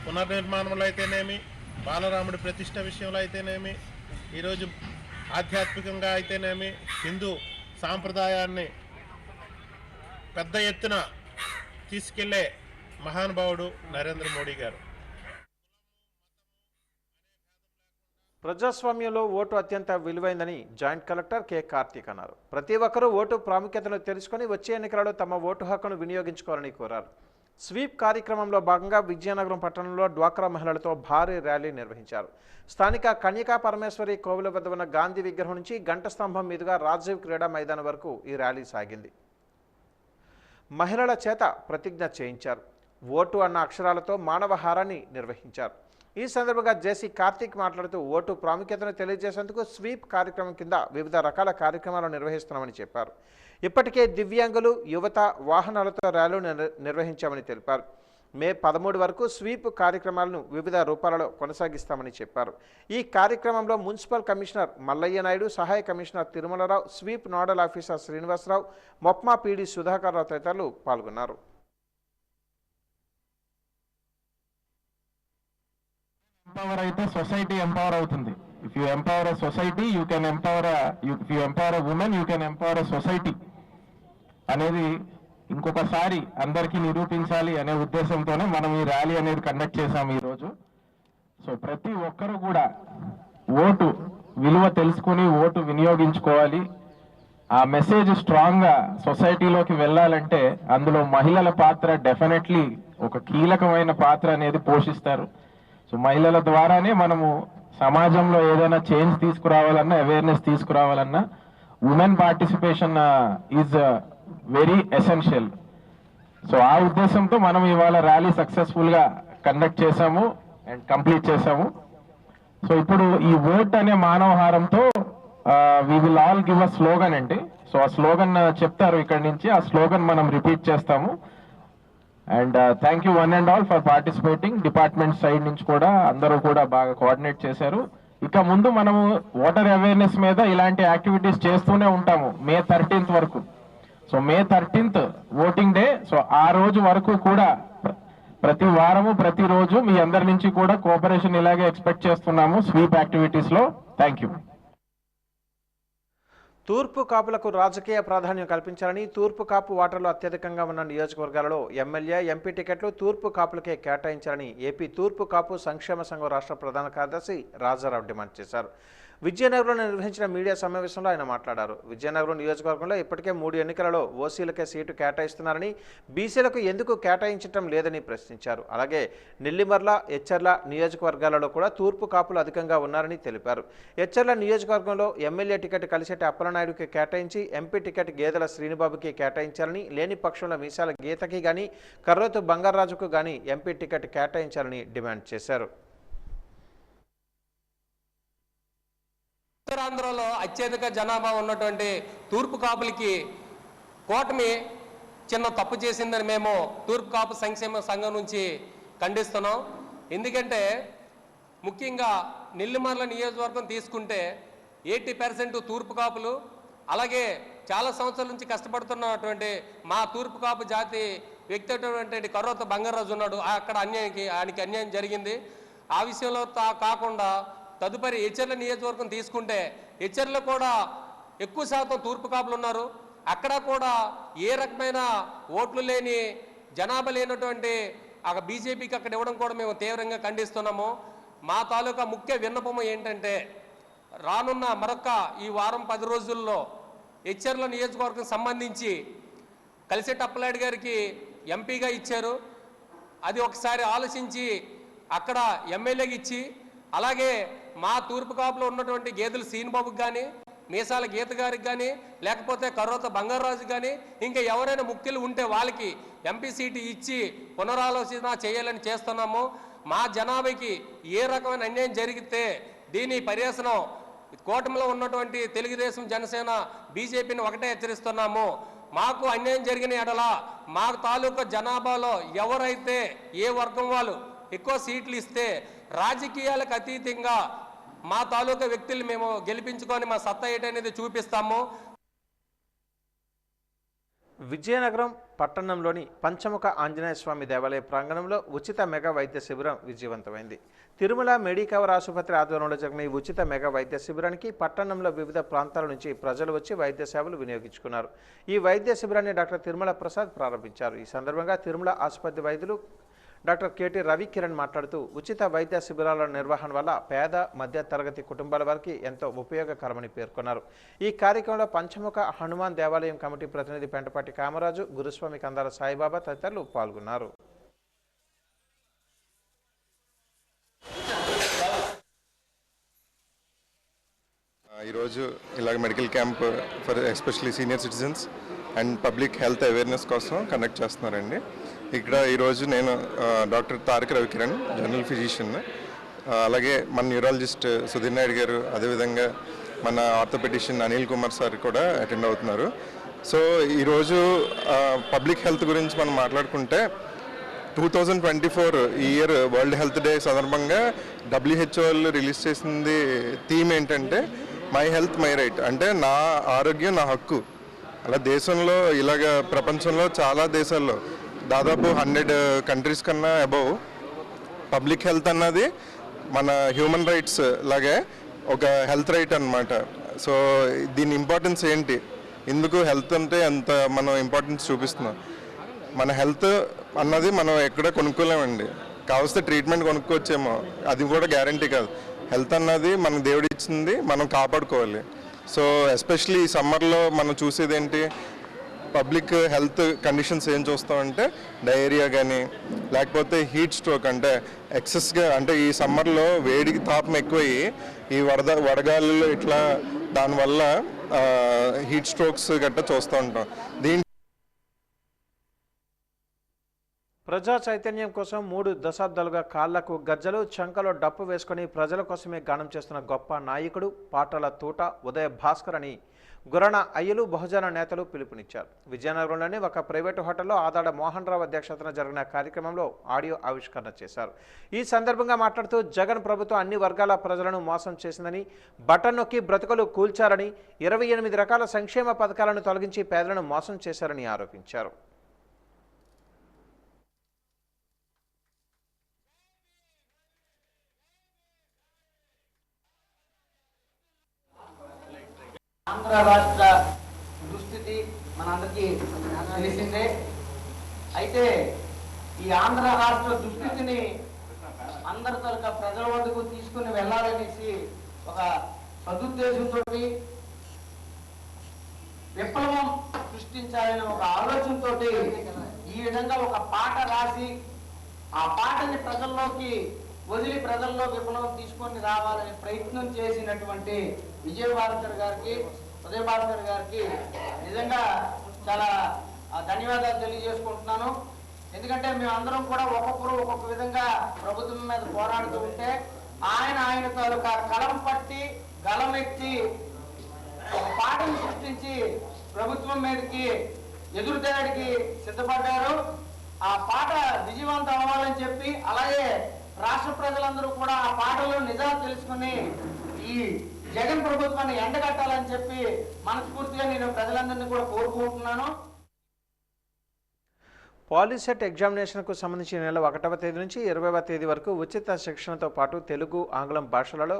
పునర్నిర్మాణంలో అయితేనేమి, బాలరాముడి ప్రతిష్ట విషయంలో అయితేనేమి, ఈరోజు ఆధ్యాత్మికంగా అయితేనేమి హిందూ సాంప్రదాయాన్ని పెద్ద ఎత్తున తీసుకెళ్లే మహానుభావుడు నరేంద్ర మోడీ గారు. ప్రజాస్వామ్యంలో ఓటు అత్యంత విలువైందని జాయింట్ కలెక్టర్ కె కార్తీక్ అన్నారు. ప్రతి ఒక్కరూ ఓటు ప్రాముఖ్యతను తెలుసుకొని వచ్చే ఎన్నికలలో తమ ఓటు హక్కును వినియోగించుకోవాలని కోరారు. స్వీప్ కార్యక్రమంలో భాగంగా విజయనగరం పట్టణంలో డ్వాక్రా మహిళలతో భారీ ర్యాలీ నిర్వహించారు. స్థానిక కన్యకా పరమేశ్వరి కోవిల వద్ద ఉన్న గాంధీ విగ్రహం నుంచి గంట స్తంభం మీదుగా రాజీవ్ క్రీడా మైదానం వరకు ఈ ర్యాలీ సాగింది. మహిళల చేత ప్రతిజ్ఞ చేయించారు. ఓటు అన్న అక్షరాలతో మానవహారాన్ని నిర్వహించారు. ఈ సందర్భంగా జేసీ కార్తీక్ మాట్లాడుతూ ఓటు ప్రాముఖ్యతను తెలియజేసేందుకు స్వీప్ కార్యక్రమం కింద వివిధ రకాల కార్యక్రమాలు నిర్వహిస్తున్నామని చెప్పారు. ఇప్పటికే దివ్యాంగులు, యువత వాహనాలతో ర్యాలీలు నిర్వహించామని తెలిపారు. మే 13 వరకు స్వీప్ కార్యక్రమాలను వివిధ రూపాలలో కొనసాగిస్తామని చెప్పారు. ఈ కార్యక్రమంలో మున్సిపల్ కమిషనర్ మల్లయ్య నాయుడు, సహాయ commissioner Tirumalarao, sweep nodal officer Srinivasarao, మొప్మా పీడీ సుధాకర్ రావు తదితరులు పాల్గొన్నారు. ఎంపవర్ అయితే సొసైటీ ఎంపవర్ అవుతుంది. If you empower a society you can empower if you empower a women you can empower a society అనేది ఇంకొకసారి అందరికీ నిరూపించాలి అనే ఉద్దేశంతోనే మనం ఈ ర్యాలీ అనేది కండక్ట్ చేశాము ఈరోజు. సో ప్రతి ఒక్కరు కూడా ఓటు విలువ తెలుసుకుని ఓటు వినియోగించుకోవాలి. ఆ మెసేజ్ స్ట్రాంగ్గా సొసైటీలోకి వెళ్ళాలంటే అందులో మహిళల పాత్ర డెఫినెట్లీ ఒక కీలకమైన పాత్ర అనేది పోషిస్తారు. సో మహిళల ద్వారానే మనము సమాజంలో ఏదైనా చేంజ్ తీసుకురావాలన్నా, అవేర్నెస్ తీసుకురావాలన్నా women participation is very essential. So ఆ ఉద్దేశంతో మనం ఇవాళ ర్యాలీ సక్సెస్ఫుల్గా కండక్ట్ చేశాము. అండ్ కంప్లీట్ చేసాము. సో ఇప్పుడు ఈ ఓట్ అనే మానవహారంతో we will all give a slogan అండి. సో ఆ స్లోగన్ చెప్తారు ఇక్కడి నుంచి, ఆ స్లోగన్ మనం రిపీట్ చేస్తాము. And thank you one and all for participating. Department side నుంచి కూడా అందరూ కూడా బాగా కోఆర్డినేట్ చేశారు. ఇక ముందు మనము ఓటర్ అవేర్నెస్ మీద ఇలాంటి యాక్టివిటీస్ చేస్తూనే ఉంటాము May 13th వరకు. So May 13th voting day. So ఆ రోజు వరకు కూడా ప్రతి వారము ప్రతిరోజు మీ అందరి నుంచి కూడా కోఆపరేషన్ ఇలాగే ఎక్స్పెక్ట్ చేస్తున్నాము స్వీప్ యాక్టివిటీస్ లో. Thank you. తూర్పు కాపులకు రాజకీయ ప్రాధాన్యం కల్పించాలని, తూర్పు కాపు ఓటర్లు అత్యధికంగా ఉన్న నియోజకవర్గాలలో ఎమ్మెల్యే, ఎంపీ టికెట్లు తూర్పు కాపులకే కేటాయించాలని ఏపీ తూర్పు కాపు సంక్షేమ సంఘం రాష్ట్ర ప్రధాన కార్యదర్శి రాజారావు డిమాండ్ చేశారు. విజయనగరంలో నిర్వహించిన మీడియా సమావేశంలో ఆయన మాట్లాడారు. విజయనగరం నియోజకవర్గంలో ఇప్పటికే 3 ఎన్నికలలో ఓసీలకే సీటు కేటాయిస్తున్నారని, బీసీలకు ఎందుకు కేటాయించడం లేదని ప్రశ్నించారు. అలాగే నెల్లిమర్ల, ఎచ్చర్ల నియోజకవర్గాలలో కూడా తూర్పు కాపులు అధికంగా ఉన్నారని తెలిపారు. ఎచ్చర్ల నియోజకవర్గంలో ఎమ్మెల్యే టికెట్ కలిసెట్టి అప్పలనాయుడుకి కేటాయించి, ఎంపీ టికెట్ గేదెల శ్రీనిబాబుకి కేటాయించాలని, లేని పక్షంలో మీసాల గీతకి గాని కర్రోతు బంగారాజుకు గాని ఎంపీ టికెట్ కేటాయించాలని డిమాండ్ చేశారు. ఉత్తరాంధ్రలో అత్యధిక జనాభా ఉన్నటువంటి తూర్పు కాపులకి కూటమి చిన్న తప్పు చేసిందని మేము తూర్పు కాపు సంక్షేమ సంఘం నుంచి ఖండిస్తున్నాం. ఎందుకంటే ముఖ్యంగా నెల్లిమర్ల నియోజకవర్గం తీసుకుంటే 80% తూర్పు కాపులు, అలాగే చాలా సంవత్సరాల నుంచి కష్టపడుతున్నటువంటి మా తూర్పు కాపు జాతి వ్యక్తి అయినటువంటి కర్రోత బంగారాజు ఉన్నాడు. అక్కడ ఆయనకి అన్యాయం జరిగింది. ఆ విషయంలో కాకుండా తదుపరి ఎచ్చర్ల నియోజకవర్గం తీసుకుంటే ఎచ్చర్లో కూడా ఎక్కువ శాతం తూర్పు కాపులు ఉన్నారు. అక్కడ కూడా ఏ రకమైన ఓట్లు లేని జనాభా లేనటువంటి బీజేపీకి అక్కడ ఇవ్వడం కూడా మేము తీవ్రంగా ఖండిస్తున్నాము. మా తాలూకా ముఖ్య విన్నపము ఏంటంటే రానున్న మరొక ఈ వారం 10 రోజుల్లో ఎచ్చర్ల నియోజకవర్గం సంబంధించి కలిసెట్టి అప్పలనాయుడు గారికి ఎంపీగా ఇచ్చారు. అది ఒకసారి ఆలోచించి అక్కడ ఎమ్మెల్యేకి ఇచ్చి, అలాగే మా తూర్పు కాపులో ఉన్నటువంటి గేదెల శ్రీనిబాబుకి కానీ, మీసాల గీత గారికి కానీ, లేకపోతే కర్రోత బంగారాజు కానీ ఇంకా ఎవరైనా ముఖ్యులు ఉంటే వాళ్ళకి ఎంపీ సీటు ఇచ్చి పునరాలోచన చేయాలని చేస్తున్నాము. మా జనాభాకి ఏ రకమైన అన్యాయం జరిగితే దీని పర్యవసనం కూటమిలో ఉన్నటువంటి తెలుగుదేశం, జనసేన, బీజేపీని ఒకటే హెచ్చరిస్తున్నాము. మాకు అన్యాయం జరిగిన ఎడల మా తాలూకా జనాభాలో ఎవరైతే ఏ వర్గం వాళ్ళు ఎక్కువ సీట్లు ఇస్తే రాజకీయాలకు అతీతంగా మా తాలూకా వ్యక్తులు మేము గెలిపించుకొని మా సత్తా ఏంటనేది చూపిస్తాము. విజయనగరం పట్టణంలోని పంచముఖ ఆంజనేయ స్వామి దేవాలయ ప్రాంగణంలో ఉచిత మెగా వైద్య శిబిరం విజయవంతమైంది. తిరుమల మెడికవర్ ఆసుపత్రి ఆధ్వర్యంలో జరిగిన ఈ ఉచిత మెగా వైద్య శిబిరానికి పట్టణంలో వివిధ ప్రాంతాల నుంచి ప్రజలు వచ్చి వైద్య సేవలు వినియోగించుకున్నారు. ఈ వైద్య శిబిరాన్ని డాక్టర్ తిరుమల ప్రసాద్ ప్రారంభించారు. ఈ సందర్భంగా తిరుమల ఆసుపత్రి వైద్యులు డాక్టర్ కేటీ రవికిరణ్ మాట్లాడుతూ ఉచిత వైద్య శిబిరాల నిర్వహణ వల్ల పేద మధ్య తరగతి కుటుంబాల వారికి ఎంతో ఉపయోగకరమని పేర్కొన్నారు. ఈ కార్యక్రమంలో పంచముఖ హనుమాన్ దేవాలయం కమిటీ ప్రతినిధి పెంటపాటి కామరాజు, గురుస్వామి కందాల సాయిబాబా తదితరులు పాల్గొన్నారు. ఈరోజు ఇలాగ medical camp for especially senior citizens and public health awareness కోసం కండక్ట్ చేస్తున్నారండి. ఇక్కడ ఈరోజు నేను డాక్టర్ తారక రవికిరణ్, జనరల్ ఫిజిషియన్, అలాగే మన న్యూరాలజిస్ట్ సుధీర్ నాయుడు గారు, అదేవిధంగా మన ఆర్థోపెడిషియన్ అనిల్ కుమార్ సార్ కూడా అటెండ్ అవుతున్నారు. సో ఈరోజు పబ్లిక్ హెల్త్ గురించి మనం మాట్లాడుకుంటే 2024 ఈ ఇయర్ వరల్డ్ హెల్త్ డే సందర్భంగా WHO వాళ్ళు రిలీజ్ చేసింది థీమ్ ఏంటంటే మై హెల్త్ మై రైట్, అంటే నా ఆరోగ్యం నా హక్కు. అలా దేశంలో ఇలాగ ప్రపంచంలో చాలా దేశాల్లో దాదాపు 100 కంట్రీస్ కన్నా అబౌవ్ పబ్లిక్ హెల్త్ అన్నది మన హ్యూమన్ రైట్స్ లాగే ఒక హెల్త్ రైట్ అన్నమాట. సో దీని ఇంపార్టెన్స్ ఏంటి, ఎందుకు హెల్త్ అంటే ఎంత మనం ఇంపార్టెన్స్ చూపిస్తున్నాం. మన హెల్త్ అన్నది మనం ఎక్కడ కొనుక్కోలేమండి. కావస్తే ట్రీట్మెంట్ కొనుక్కోవచ్చేమో, అది కూడా గ్యారంటీ కాదు. హెల్త్ అన్నది మన దేవుడు ఇచ్చింది, మనం కాపాడుకోవాలి. సో ఎస్పెషలీ ఈ సమ్మర్లో మనం చూసేది ఏంటి, పబ్లిక్ హెల్త్ కండిషన్స్ ఏం చూస్తామంటే డయేరియా కానీ, లేకపోతే హీట్ స్ట్రోక్, అంటే ఎక్సెస్గా, అంటే ఈ సమ్మర్లో వేడికి తాపం ఎక్కువయ్యి ఈ వడగాలులో ఇట్లా దానివల్ల హీట్ స్ట్రోక్స్ గట్రా చూస్తూ ఉంటాం. ప్రజా చైతన్యం కోసం 3 దశాబ్దాలుగా కాళ్లకు గజ్జలు చంకలో డప్పు వేసుకుని ప్రజల కోసమే గానం చేస్తున్న గొప్ప నాయకుడు పాటల తూట ఉదయ భాస్కర్ అని గురణ అయ్యలు బహుజన నేతలు పిలుపునిచ్చారు. విజయనగరంలోని ఒక ప్రైవేటు హోటల్లో ఆదాడ మోహన్ రావు అధ్యక్షతన జరిగిన కార్యక్రమంలో ఆడియో ఆవిష్కరణ చేశారు. ఈ సందర్భంగా మాట్లాడుతూ జగన్ ప్రభుత్వం అన్ని వర్గాల ప్రజలను మోసం చేసిందని, బటన్ నొక్కి బ్రతుకులు కూల్చారని, 28 రకాల సంక్షేమ పథకాలను తొలగించి పేదలను మోసం చేశారని ఆరోపించారు. ఆంధ్ర రాష్ట్ర దుస్థితి మనందరికీ తెలిసిందే. అయితే ఈ ఆంధ్ర రాష్ట్ర దుస్థితిని అందరి తరగ ప్రజల వద్దకు తీసుకుని వెళ్ళాలనేసి ఒక సదుద్దేశంతో విప్లవం సృష్టించాలనే ఒక ఆలోచనతో ఈ విధంగా ఒక పాట రాసి ఆ పాటని ప్రజల్లోకి వదిలి ప్రజల్లో విప్లవం తీసుకొని రావాలనే ప్రయత్నం చేసినటువంటి ఉదయ భాస్కర్ గారికి నిజంగా చాలా ధన్యవాదాలు తెలియజేసుకుంటున్నాను. ఎందుకంటే మేమందరం కూడా ఒక్కొక్కరు ఒక్కొక్క విధంగా ప్రభుత్వం మీద పోరాడుతూ ఉంటే ఆయన తాలూకా కలం పట్టి గలమెత్తి ఒక పాటను సృష్టించి ప్రభుత్వం మీదకి ఎదురుదాడికి సిద్ధపడ్డారు. ఆ పాట విజయవంతం అవ్వాలని చెప్పి అలాగే రాష్ట్ర ప్రజలందరూ కూడా ఆ పాటలో నిజాలు తెలుసుకుని ఈ జగన్ ప్రభుత్వాన్ని ఎండగట్టాలని చెప్పి మనస్ఫూర్తిగా నేను ప్రజలందరినీ కూడా కోరుకుంటున్నాను. పాలిసెట్ ఎగ్జామినేషన్కు సంబంధించి నెల 1వ తేదీ నుంచి 20వ తేదీ వరకు ఉచిత శిక్షణతో పాటు తెలుగు, ఆంగ్లం భాషలలో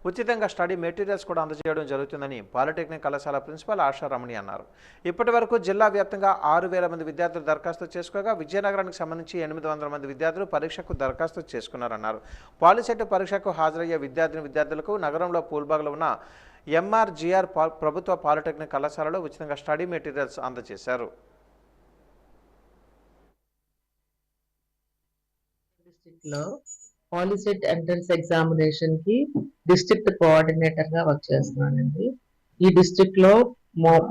ఉచితంగా స్టడీ మెటీరియల్స్ కూడా అందజేయడం జరుగుతుందని పాలిటెక్నిక్ కళాశాల ప్రిన్సిపల్ ఆశారమణి అన్నారు. ఇప్పటి వరకు జిల్లా వ్యాప్తంగా 6000 మంది విద్యార్థులు దరఖాస్తు చేసుకోగా విజయనగరానికి సంబంధించి 800 మంది విద్యార్థులు పరీక్షకు దరఖాస్తు చేసుకున్నారన్నారు. పాలిసెట్ పరీక్షకు హాజరయ్యే విద్యార్థులకు నగరంలో పూల్బాగ్లో ఉన్న ఎంఆర్జీఆర్ ప్రభుత్వ పాలిటెక్నిక్ కళాశాలలో ఉచితంగా స్టడీ మెటీరియల్స్ అందజేశారు. లో పాలిసెట్ ఎంట్రన్స్ ఎగ్జామినేషన్ కి డిస్ట్రిక్ట్ కోఆర్డినేటర్ గా వర్క్ చేస్తున్నానండి. ఈ డిస్ట్రిక్ట్ లో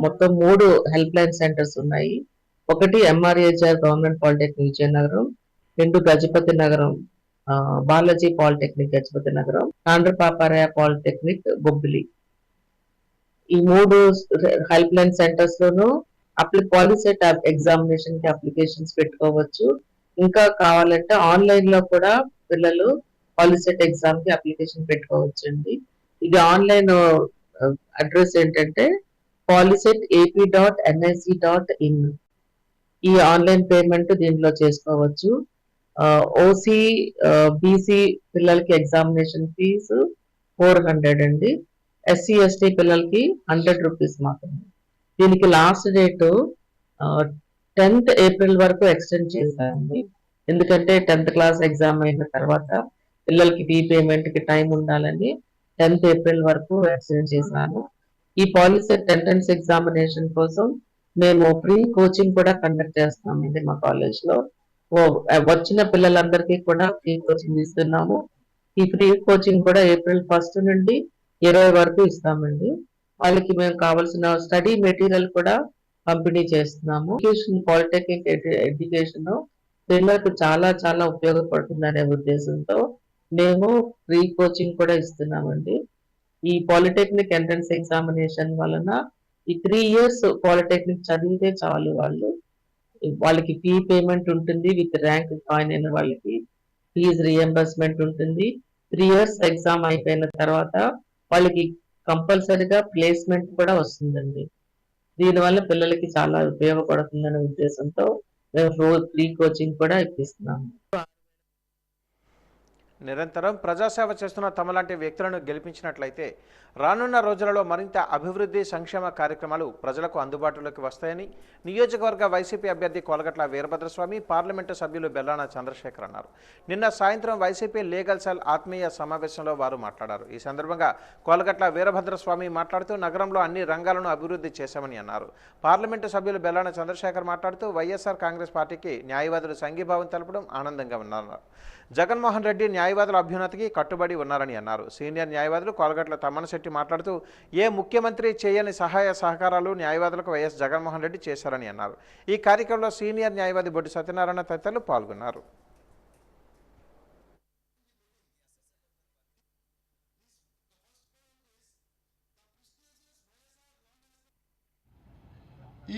మొత్తం 3 హెల్ప్ లైన్ సెంటర్స్ ఉన్నాయి. ఒకటి ఎంఆర్ఏజీఆర్ గవర్నమెంట్ పాలిటెక్నిక్ విజయనగరం, 2 గజపతి నగరం బాలాజీ పాలిటెక్నిక్ గజపతి నగరం, ఆంధ్రపాపారాయ పాలిటెక్నిక్ బొబ్బిలి. ఈ 3 హెల్ప్ లైన్ సెంటర్స్ లోనూ పాలిసెట్ ఎగ్జామినేషన్ కి అప్లికేషన్స్ పెట్టుకోవచ్చు. ఇంకా కావాలంటే ఆన్లైన్ లో కూడా పిల్లలు పాలిసెట్ ఎగ్జామ్ కి అప్లికేషన్ పెట్టుకోవచ్చు అండి. ఇది ఆన్లైన్ అడ్రస్ ఏంటంటే policet.ap.nic.in. ఈ ఆన్లైన్ పేమెంట్ దీంట్లో చేసుకోవచ్చు. ఓసీ బీసీ పిల్లలకి ఎగ్జామినేషన్ ఫీజు 400 అండి. ఎస్సీ ఎస్టీ పిల్లలకి 100 రూపీస్ మాత్రమే. దీనికి లాస్ట్ డేటు 10th ఏప్రిల్ వరకు ఎక్స్టెండ్ చేశారండి. ఎందుకంటే 10th క్లాస్ ఎగ్జామ్ అయిన తర్వాత పిల్లలకి ఫీ పేమెంట్ కి టైం ఉండాలని 10th ఏప్రిల్ వరకు ఎక్స్టెండ్ చేశాను. ఈ పాలిసెట్ ఎంట్రన్స్ ఎగ్జామినేషన్ కోసం మేము ఫ్రీ కోచింగ్ కూడా కండక్ట్ చేస్తామండి మా కాలేజ్ లో. వచ్చిన పిల్లలందరికీ కూడా ఫ్రీ కోచింగ్ ఇస్తున్నాము. ఈ ఫ్రీ కోచింగ్ కూడా ఏప్రిల్ 1 నుండి 20 వరకు ఇస్తామండి. వాళ్ళకి మేము కావాల్సిన స్టడీ మెటీరియల్ కూడా పంపిణీ చేస్తున్నాము. పాలిటెక్నిక్ ఎడ్యుకేషన్ పిల్లలకు చాలా చాలా ఉపయోగపడుతుందనే ఉద్దేశంతో మేము ఫ్రీ కోచింగ్ కూడా ఇస్తున్నామండి. ఈ పాలిటెక్నిక్ ఎంట్రన్స్ ఎగ్జామినేషన్ వలన ఈ 3 years పాలిటెక్నిక్ చదివితే చాలు వాళ్ళకి ఫీ పేమెంట్ ఉంటుంది. విత్ ర్యాంక్ జాయిన్ అయిన వాళ్ళకి ఫీజు రియంబర్స్మెంట్ ఉంటుంది. 3 years ఎగ్జామ్ అయిపోయిన తర్వాత వాళ్ళకి కంపల్సరీగా ప్లేస్మెంట్ కూడా వస్తుందండి. దీనివల్ల పిల్లలకి చాలా ఉపయోగపడుతుందనే ఉద్దేశంతో మేము ఫ్రీ కోచింగ్ కూడా ఇప్పిస్తున్నాము. నిరంతరం ప్రజాసేవ చేస్తున్న తమలాంటి వ్యక్తులను గెలిపించినట్లయితే రానున్న రోజులలో మరింత అభివృద్ధి సంక్షేమ కార్యక్రమాలు ప్రజలకు అందుబాటులోకి వస్తాయని నియోజకవర్గ వైసీపీ అభ్యర్థి కోలగట్ల వీరభద్రస్వామి, పార్లమెంటు సభ్యులు బెల్లాన చంద్రశేఖర్ అన్నారు. నిన్న సాయంత్రం వైసీపీ లీగల్ సెల్ ఆత్మీయ సమావేశంలో వారు మాట్లాడారు. ఈ సందర్భంగా కోలగట్ల వీరభద్రస్వామి మాట్లాడుతూ నగరంలో అన్ని రంగాలను అభివృద్ధి చేశామని అన్నారు. పార్లమెంటు సభ్యులు బెల్లాన చంద్రశేఖర్ మాట్లాడుతూ వైఎస్ఆర్ కాంగ్రెస్ పార్టీకి న్యాయవాదులు సంఘీభావం తెలపడం ఆనందంగా ఉన్నారు. జగన్మోహన్ రెడ్డి న్యాయవాదుల అభ్యున్నతికి కట్టుబడి ఉన్నారని అన్నారు. సీనియర్ న్యాయవాదులు కోలగట్ల తమ్మనశెట్టి మాట్లాడుతూ ఏ ముఖ్యమంత్రి చేయని సహాయ సహకారాలు న్యాయవాదులకు వైఎస్ జగన్మోహన్ రెడ్డి చేశారని అన్నారు. ఈ కార్యక్రమంలో సీనియర్ న్యాయవాది బొడ్డి సత్యనారాయణ తదితరులు పాల్గొన్నారు.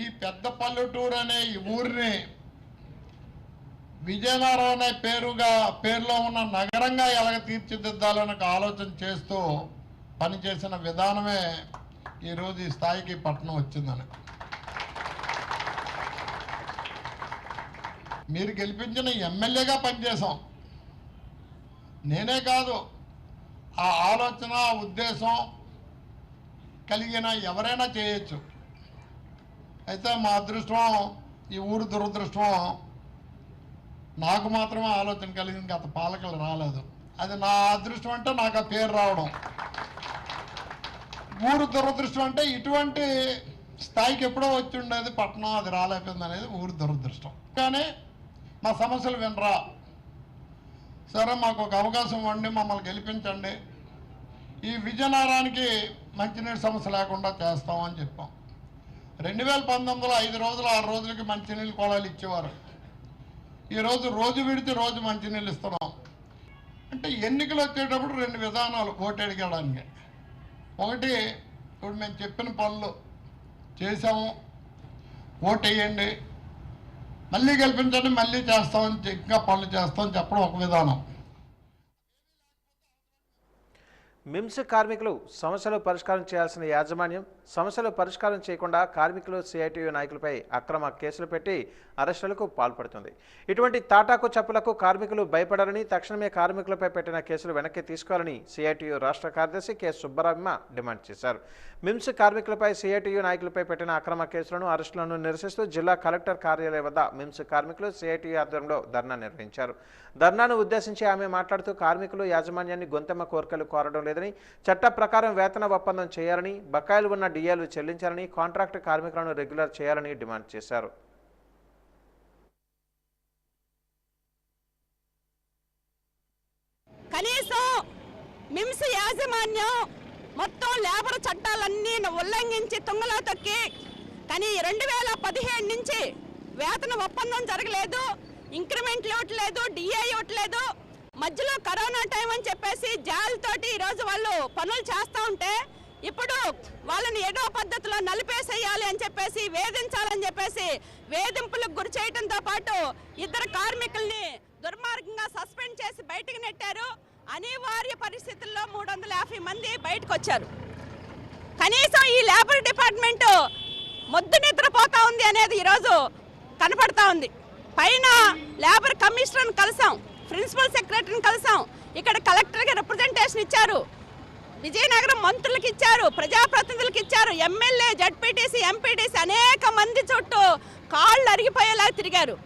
ఈ పెద్ద పల్లెటూరు అనే ఈ ఊరిని విజయనగరం అనే పేరులో ఉన్న నగరంగా ఎలాగ తీర్చిదిద్దాలని ఆలోచన చేస్తూ పనిచేసిన విధానమే ఈరోజు ఈ స్థాయికి పట్టణం వచ్చిందని. మీరు గెలిపించిన ఎమ్మెల్యేగా పనిచేశాం. నేనే కాదు, ఆ ఆలోచన ఉద్దేశం కలిగిన ఎవరైనా చేయొచ్చు. అయితే మా అదృష్టం, ఈ ఊరు దురదృష్టం, నాకు మాత్రమే ఆలోచన కలిగింది, గత పాలకులు రాలేదు. అది నా అదృష్టం అంటే నాకు ఆ పేరు రావడం. ఊరు దురదృష్టం అంటే ఇటువంటి స్థాయికి ఎప్పుడో వచ్చి ఉండేది పట్టణం, అది రాలేకపోయింది అనేది ఊరు దురదృష్టం. కానీ మా సమస్యలు వినరా, సరే మాకు ఒక అవకాశం ఇవ్వండి, మమ్మల్ని గెలిపించండి, ఈ విజయనగరానికి మంచినీటి సమస్య లేకుండా చేస్తామని చెప్పాం. 2019లో 5 రోజులు 6 రోజులకి మంచినీళ్ళు కొలాలు ఇచ్చేవారు. ఈరోజు రోజు విడితే రోజు మంచినీళ్ళు ఇస్తున్నాం. అంటే ఎన్నికలు వచ్చేటప్పుడు 2 విధానాలు ఓటు అడిగడానికి. ఒకటి, ఇప్పుడు మేము చెప్పిన పనులు చేసాము, ఓటు వేయండి, మళ్ళీ గెలిపించండి, మళ్ళీ చేస్తామని, ఇంకా పనులు చేస్తామని చెప్పడం ఒక విధానం. మిమ్స్ కార్మికులు సమస్యలు పరిష్కారం చేయాల్సిన యాజమాన్యం సమస్యలు పరిష్కారం చేయకుండా కార్మికులు సిఐటియు నాయకులపై అక్రమ కేసులు పెట్టి అరెస్టులకు పాల్పడుతుంది. ఇటువంటి తాటాకు చప్పులకు కార్మికులు భయపడాలని, తక్షణమే కార్మికులపై పెట్టిన కేసులు వెనక్కి తీసుకోవాలని సిఐటియు రాష్ట్ర కార్యదర్శి కె సుబ్బరామ డిమాండ్ చేశారు. మిమ్స్ కార్మికులపై సిఐటియు నాయకులపై పెట్టిన అక్రమ కేసులను, అరెస్టులను నిరసిస్తూ జిల్లా కలెక్టర్ కార్యాలయం వద్ద మిమ్స్ కార్మికులు సిఐటియు ఆధ్వర్యంలో ధర్నా నిర్వహించారు. ధర్నాను ఉద్దేశించి ఆమె మాట్లాడుతూ కార్మికులు యాజమాన్యాన్ని గొంతెమ్మ కోరికలు కోరడం లేదని, చట్ట ప్రకారం వేతన ఒప్పందం చేయాలని, బకాయిలు ఉన్న డిఏలు చెల్లించాలని, కాంట్రాక్ట్ కార్మికులను రెగ్యులర్ చేయాలని డిమాండ్ చేశారు. కనీసం మిమ్స్ యాజమాన్యం మొత్తం లేబర్ చట్టాలన్నీ ఉల్లంఘించి తుంగలో తొక్కి, కానీ 2017 నుంచి వేతన ఒప్పందం జరగలేదు, ఇంక్రిమెంట్లు ఇవ్వట్లేదు, డిఏ ఇవ్వట్లేదు. మధ్యలో కరోనా టైం అని చెప్పేసి జాలతోటి ఈరోజు వాళ్ళు పనులు చేస్తూ ఉంటే, ఇప్పుడు వాళ్ళని ఏదో పద్ధతిలో నలిపేసేయాలి అని చెప్పేసి, వేధించాలని చెప్పేసి వేధింపులకు గురి చేయడంతో పాటు 2 కార్మికుల్ని దుర్మార్గంగా సస్పెండ్ చేసి బయటకు నెట్టారు. అనివార్య పరిస్థితుల్లో 350 మంది బయటకు వచ్చారు. కనీసం ఈ లేబర్ డిపార్ట్మెంట్ మొద్దు నిద్రపోతా ఉంది అనేది ఈరోజు కనపడతా ఉంది. పైన లేబర్ కమిషనర్ని కలిసాం, ప్రిన్సిపల్ సెక్రటరీని కలిసాం, ఇక్కడ కలెక్టర్కి రిప్రజెంటేషన్ ఇచ్చారు, విజయనగరం మంత్రులకు ఇచ్చారు, ప్రజాప్రతినిధులకు ఇచ్చారు, ఎమ్మెల్యే, జడ్పీటీసీ, ఎంపీటీసీ అనేక మంది చుట్టూ కాళ్ళు అరిగిపోయేలా తిరిగారు.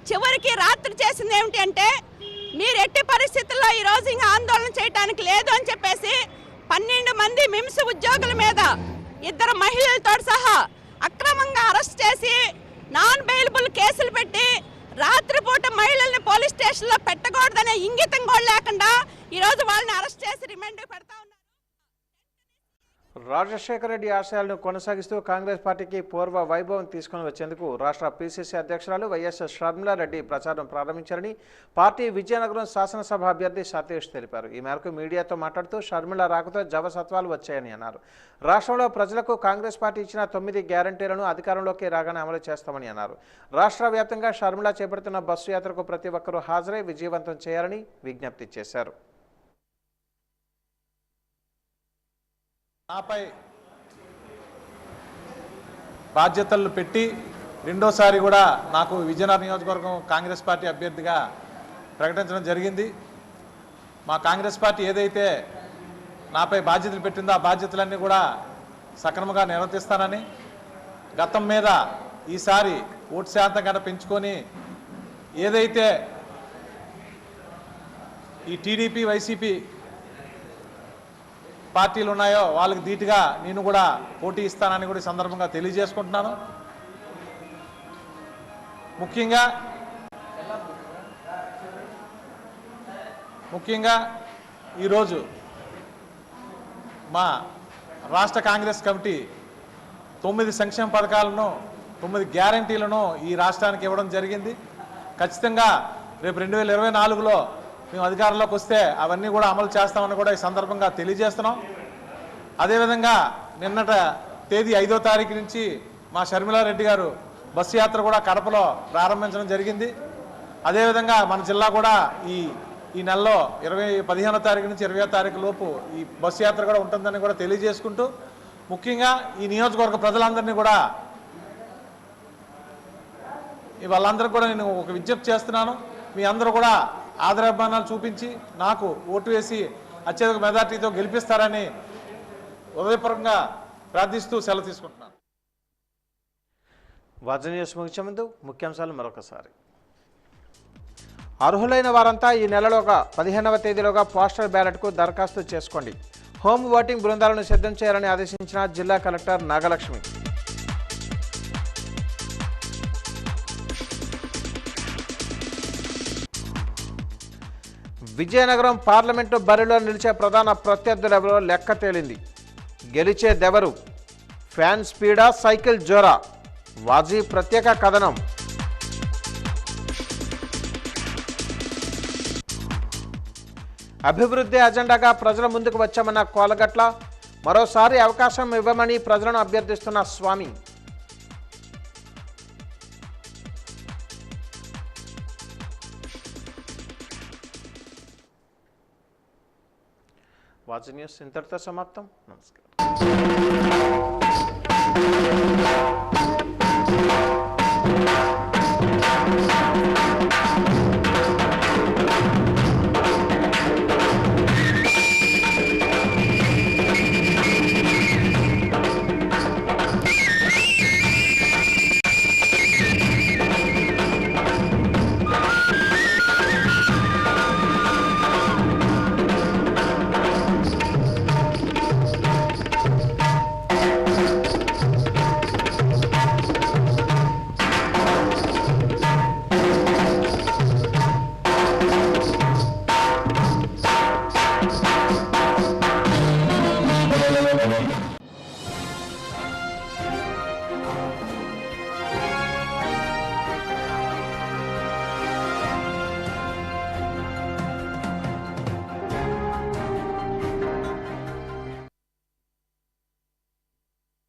చివరికి రాత్రి చేసింది ఏమిటి అంటే, మీరు ఎట్టి పరిస్థితుల్లో ఈరోజు ఇంకా ఆందోళన చేయడానికి లేదు అని చెప్పేసి 12 మంది మిమ్స్ ఉద్యోగుల మీద 2 మహిళలతో సహా అక్రమంగా అరెస్ట్ చేసి నాన్ బెయిలబుల్ కేసులు పెట్టి, రాత్రిపూట మహిళల్ని పోలీస్ స్టేషన్లో పెట్టకూడదనే ఇంగితం కూడా లేకుండా ఈరోజు వాళ్ళని అరెస్ట్ చేసి రిమాండ్కి పెడతా ఉన్నారు. రాజశేఖర రెడ్డి ఆశయాలను కొనసాగిస్తూ కాంగ్రెస్ పార్టీకి పూర్వ వైభవం తీసుకుని వచ్చేందుకు రాష్ట్ర పిసిసి అధ్యక్షురాలు వైఎస్ షర్మిలారెడ్డి ప్రచారం ప్రారంభించారని పార్టీ విజయనగరం శాసనసభ అభ్యర్థి సతీష్ తెలిపారు. ఈ మేరకు మీడియాతో మాట్లాడుతూ షర్మిల రాకతో జవసత్వాలు వచ్చాయని అన్నారు. రాష్ట్రంలో ప్రజలకు కాంగ్రెస్ పార్టీ ఇచ్చిన 9 గ్యారంటీలను అధికారంలోకి రాగానే అమలు చేస్తామని అన్నారు. రాష్ట్ర వ్యాప్తంగా షర్మిల చేపడుతున్న బస్సు యాత్రకు ప్రతి ఒక్కరూ హాజరై విజయవంతం చేయాలని విజ్ఞప్తి చేశారు. నాపై బాధ్యతలు పెట్టి రెండోసారి కూడా నాకు విజయనగరం నియోజకవర్గం కాంగ్రెస్ పార్టీ అభ్యర్థిగా ప్రకటించడం జరిగింది. మా కాంగ్రెస్ పార్టీ ఏదైతే నాపై బాధ్యతలు పెట్టిందో ఆ బాధ్యతలన్నీ కూడా సక్రమంగా నిర్వర్తిస్తానని, గతం మీద ఈసారి ఓటు శాతం కన్నా పెంచుకొని ఏదైతే ఈ టీడీపీ, వైసీపీ పార్టీలు ఉన్నాయో వాళ్ళకి ధీటుగా నేను కూడా పోటీ ఇస్తానని కూడా ఈ సందర్భంగా తెలియజేసుకుంటున్నాను. ముఖ్యంగా ముఖ్యంగా ఈరోజు మా రాష్ట్ర కాంగ్రెస్ కమిటీ 9 సంక్షేమ పథకాలను 9 గ్యారంటీలను ఈ రాష్ట్రానికి ఇవ్వడం జరిగింది. ఖచ్చితంగా రేపు 2024లో మేము అధికారంలోకి వస్తే అవన్నీ కూడా అమలు చేస్తామని కూడా ఈ సందర్భంగా తెలియజేస్తున్నాం. అదేవిధంగా నిన్నట తేదీ 5వ తారీఖు నుంచి మా షర్మిలారెడ్డి గారు బస్సు యాత్ర కూడా కడపలో ప్రారంభించడం జరిగింది. అదేవిధంగా మన జిల్లా కూడా ఈ నెలలో 15వ తారీఖు నుంచి 20వ తారీఖు లోపు ఈ బస్సు యాత్ర కూడా ఉంటుందని కూడా తెలియజేసుకుంటూ, ముఖ్యంగా ఈ నియోజకవర్గ ప్రజలందరినీ కూడా వాళ్ళందరికీ కూడా నేను ఒక విజ్ఞప్తి చేస్తున్నాను. మీ అందరూ కూడా ఆదరాభిమానాలు చూపించి నాకు ఓటు వేసి అత్యధిక మెజార్టీతో గెలిపిస్తారని హృదయపూర్వకంగా ప్రార్థిస్తూ సెలవు తీసుకుంటున్నాను. వాజ న్యూస్ ముగించే ముందు ముఖ్యాంశాలు మరొకసారి. అర్హులైన వారంతా ఈ నెలలోగా 15వ తేదీలోగా పోస్టల్ బ్యాలెట్కు దరఖాస్తు చేసుకోండి. హోమ్ ఓటింగ్ బృందాలను సిద్ధం చేయాలని ఆదేశించిన జిల్లా కలెక్టర్ నాగలక్ష్మి. విజయనగరం పార్లమెంటు బరిలో నిలిచే ప్రధాన ప్రత్యర్థులెవరో లెక్క తేలింది. గెలిచేదెవరు? ఫ్యాన్ స్పీడా, సైకిల్ జోరా? వాజీ ప్రత్యేక కథనం. అభివృద్ధి అజెండాగా ప్రజల ముందుకు వచ్చామన్న కోలగట్ల. మరోసారి అవకాశం ఇవ్వమని ప్రజలను అభ్యర్థిస్తున్న స్వామి. వాచ్ న్యూస్ ఇంతటితో సమాప్తం. నమస్కారం.